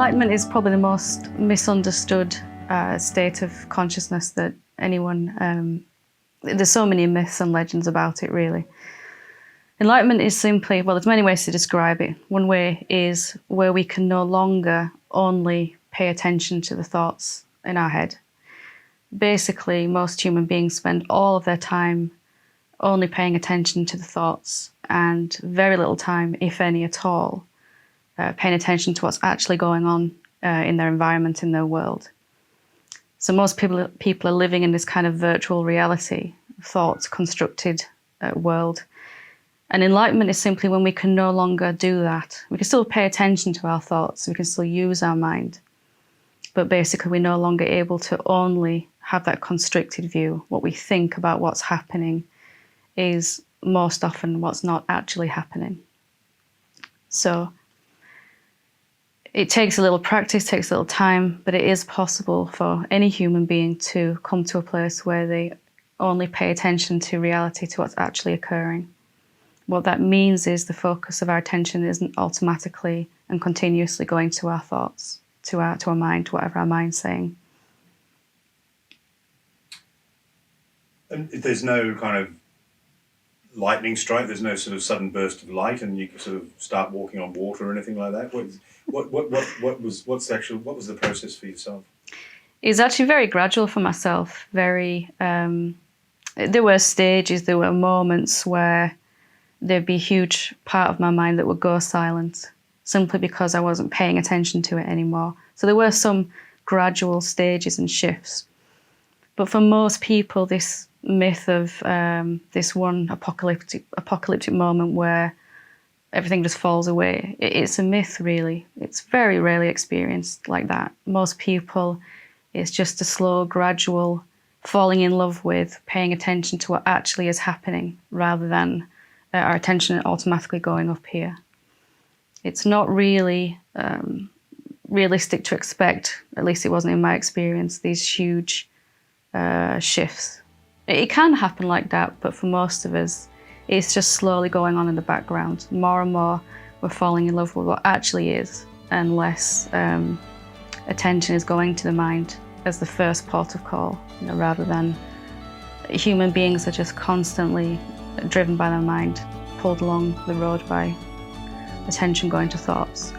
Enlightenment is probably the most misunderstood state of consciousness that anyone, there's so many myths and legends about it really. Enlightenment is simply, well, there's many ways to describe it. One way is where we can no longer only pay attention to the thoughts in our head. Basically, most human beings spend all of their time only paying attention to the thoughts and very little time, if any at all, paying attention to what's actually going on in their environment, in their world. So most people are living in this kind of virtual reality, thoughts constructed world. And enlightenment is simply when we can no longer do that. We can still pay attention to our thoughts, we can still use our mind, but basically we're no longer able to only have that constricted view. What we think about what's happening is most often what's not actually happening. So it takes a little practice, takes a little time, but it is possible for any human being to come to a place where they only pay attention to reality, to what's actually occurring. What that means is the focus of our attention isn't automatically and continuously going to our thoughts, to our mind, to whatever our mind's saying. And there's no kind of lightning strike, there's no sort of sudden burst of light and you can sort of start walking on water or anything like that? What was the process for yourself? It's actually very gradual for myself. There were stages, there were moments where there'd be a huge part of my mind that would go silent simply because I wasn't paying attention to it anymore. So there were some gradual stages and shifts. But for most people, this myth of this one apocalyptic moment where everything just falls away, it's a myth really. It's very rarely experienced like that. Most people, it's just a slow, gradual falling in love with paying attention to what actually is happening rather than our attention automatically going up here. It's not really realistic to expect, at least it wasn't in my experience, these huge shifts. It can happen like that, but for most of us, it's just slowly going on in the background. More and more, we're falling in love with what actually is, and less attention is going to the mind as the first port of call, rather than human beings are just constantly driven by their mind, pulled along the road by attention going to thoughts.